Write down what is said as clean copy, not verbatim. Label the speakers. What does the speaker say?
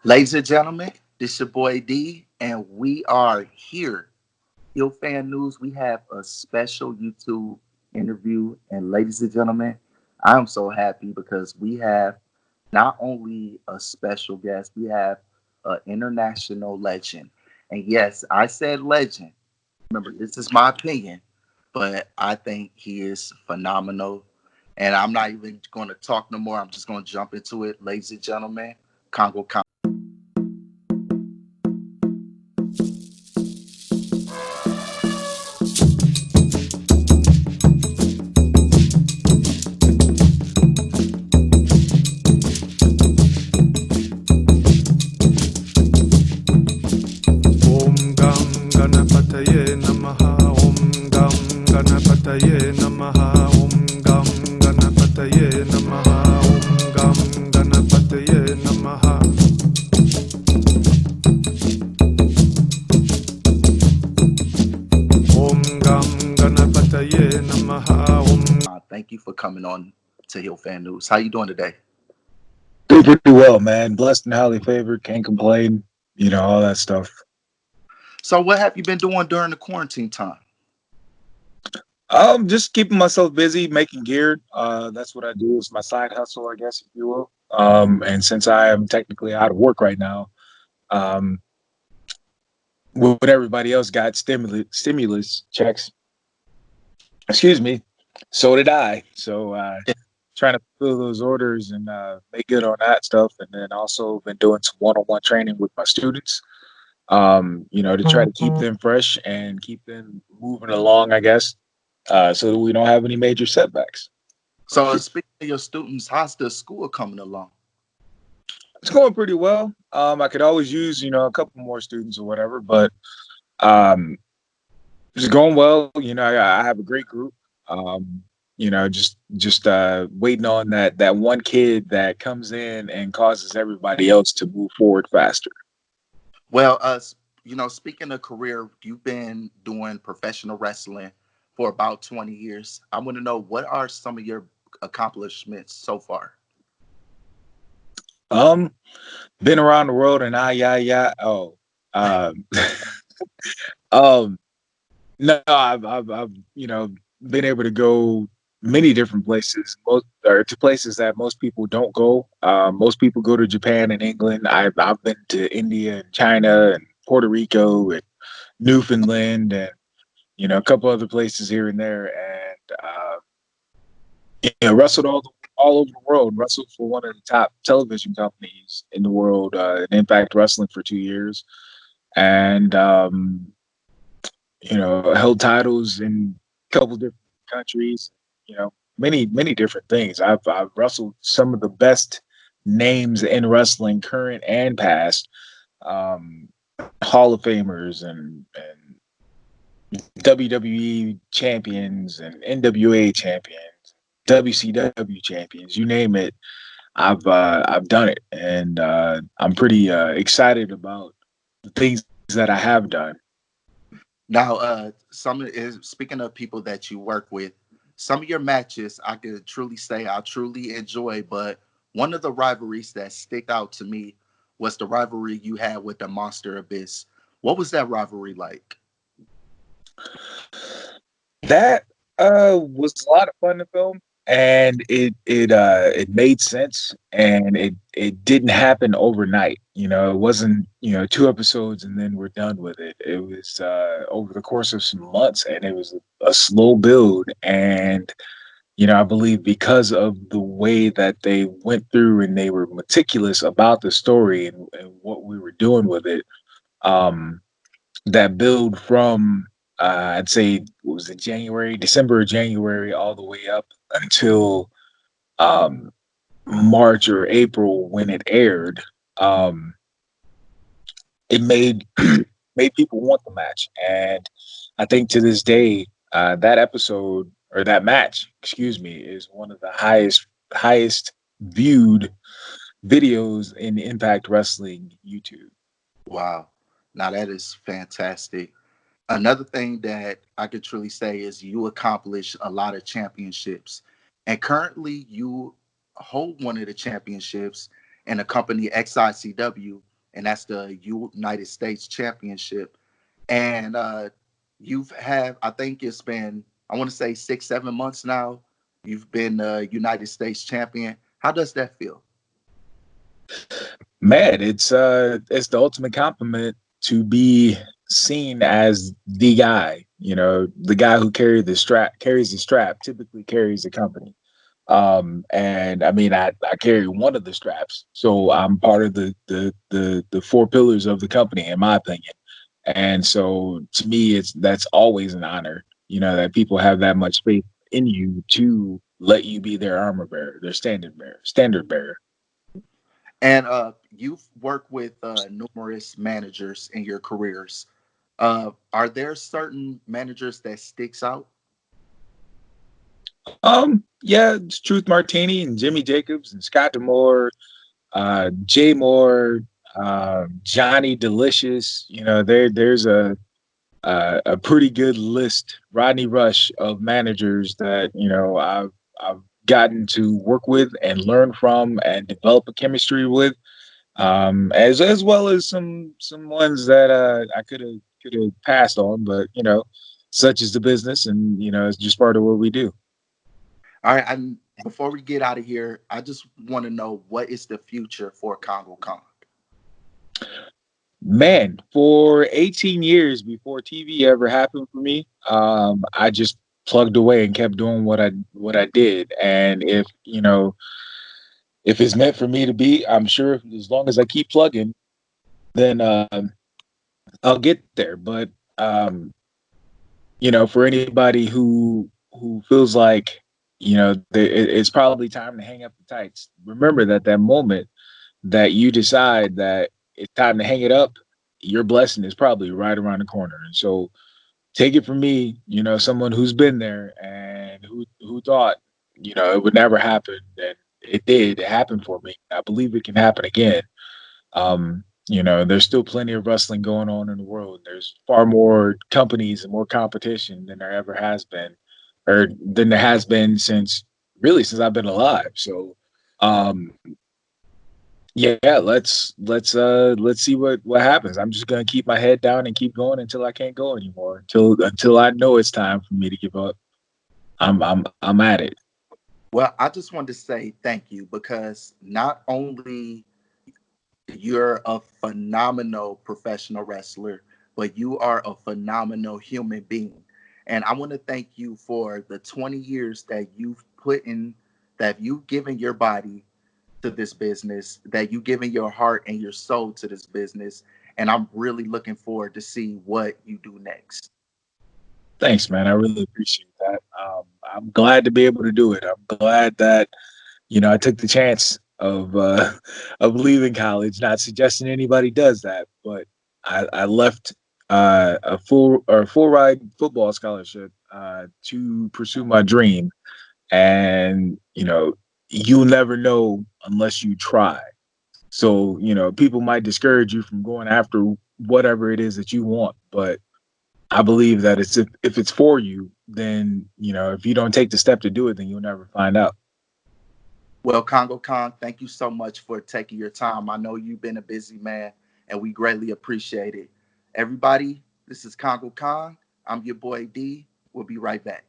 Speaker 1: Ladies and gentlemen, this your boy D, and we are here. Yo Fan News, we have a special YouTube interview. And ladies and gentlemen, I'm so happy because we have not only a special guest, we have an international legend. And yes, I said legend. Remember, this is my opinion, but I think he is phenomenal. And I'm not even going to talk no more. I'm just going to jump into it. Ladies and gentlemen, Kongo Kong.
Speaker 2: Om Gam Ganapataye Namaha. Om Gam Ganapataye Namaha. Om Gam Ganapataye Namaha. Om Gam Ganapataye Namaha. Om Gam Ganapataye Namaha. Om.
Speaker 1: Thank you for coming on to Hill Fan News. How you doing today?
Speaker 3: Doing pretty well, man. Blessed and highly favored. Can't complain. All that stuff.
Speaker 1: So, what have you been doing during the quarantine time?
Speaker 3: Just keeping myself busy, making gear. That's what I do. It's my side hustle, I guess, if you will. And since I am technically out of work right now, um, what everybody else got stimulus checks. Excuse me. So did I. So trying to fulfill those orders and make good on that stuff, and then also been doing some one-on-one training with my students. To try to keep them fresh and keep them moving along, I guess, so that we don't have any major setbacks.
Speaker 1: So, speaking of your students, how's the school coming along?
Speaker 3: It's going pretty well. I could always use, a couple more students or whatever, but um, it's going well. I have a great group. Just waiting on that one kid that comes in and causes everybody else to move forward faster.
Speaker 1: Well, speaking of career, you've been doing professional wrestling for about 20 years. I want to know, what are some of your accomplishments so far?
Speaker 3: Um, been around the world and yeah. Oh, um, um, no, I've been able to go many different places, most or to places that most people don't go. Most people go to Japan and England. I've been to India and China and Puerto Rico and Newfoundland and a couple other places here and there, and wrestled all over the world. Wrestled for one of the top television companies in the world, Impact Wrestling, for 2 years, and held titles in a couple different countries. Many different things. I've wrestled some of the best names in wrestling, current and past, um, Hall of Famers and WWE champions and NWA champions, WCW champions, you name it. I've done it, and I'm pretty excited about the things that I have done.
Speaker 1: Now, speaking of people that you work with, some of your matches I could truly say I truly enjoy, but one of the rivalries that stick out to me was the rivalry you had with the Monster Abyss. What was that rivalry like?
Speaker 3: That was a lot of fun to film, and it made sense, and it didn't happen overnight. It wasn't 2 episodes and then we're done with it. It was over the course of some months, and it was a slow build. And I believe because of the way that they went through and they were meticulous about the story and what we were doing with it, um, that build from I'd say, what was it, December or January, all the way up until um, March or April when it aired. Um, it made made people want the match, and I think to this day, that episode or that match, excuse me, is one of the highest viewed videos in Impact Wrestling YouTube.
Speaker 1: Wow. Now that is fantastic. Another thing that I could truly say is you accomplish a lot of championships. And currently you hold one of the championships in the company XICW. and that's the United States Championship. And you've had, I think it's been, I want to say 6, 7 months now. You've been United States champion. How does that feel?
Speaker 3: Man, it's the ultimate compliment to be seen as the guy, the guy who carries the strap, typically carries the company. And I mean, I carry one of the straps, so I'm part of the four pillars of the company, in my opinion. And so to me, that's always an honor, that people have that much faith in you to let you be their armor bearer, their standard bearer.
Speaker 1: And you've worked with numerous managers in your careers. Are there certain managers that sticks out?
Speaker 3: Yeah, it's Truth Martini and Jimmy Jacobs and Scott Demore, Jay Moore, Johnny Delicious. There's a pretty good list, Rodney Rush, of managers that I've gotten to work with and learn from and develop a chemistry with, as well as some ones that I could have passed on, but such is the business, and it's just part of what we do.
Speaker 1: All right, and before we get out of here, I just want to know what is the future for Kongo Kong?
Speaker 3: Man, for 18 years before TV ever happened for me, I just plugged away and kept doing what I did. And if it's meant for me to be, I'm sure as long as I keep plugging, then I'll get there. But um, for anybody who feels like it's probably time to hang up the tights. Remember that moment that you decide that it's time to hang it up, your blessing is probably right around the corner. And so take it from me, someone who's been there and who thought, it would never happen. And it did. It happened for me. I believe it can happen again. There's still plenty of wrestling going on in the world. There's far more companies and more competition than there ever has been, or than there has been since I've been alive. So um yeah, let's see what happens. I'm just gonna keep my head down and keep going until I can't go anymore. Until I know it's time for me to give up. I'm at it.
Speaker 1: Well, I just wanted to say thank you because not only you're a phenomenal professional wrestler, but you are a phenomenal human being. And I want to thank you for the 20 years that you've put in, that you've given your body to this business, that you've given your heart and your soul to this business. And I'm really looking forward to see what you do next.
Speaker 3: Thanks, man. I really appreciate that. I'm glad to be able to do it. I'm glad that I took the chance of of leaving college. Not suggesting anybody does that, but I left a full ride football scholarship to pursue my dream, and you'll never know unless you try. So people might discourage you from going after whatever it is that you want, but I believe that if it's for you, then if you don't take the step to do it, then you'll never find out.
Speaker 1: Well, Kongo Kong, thank you so much for taking your time. I know you've been a busy man, and we greatly appreciate it. Everybody, this is Kongo Kong. I'm your boy D. We'll be right back.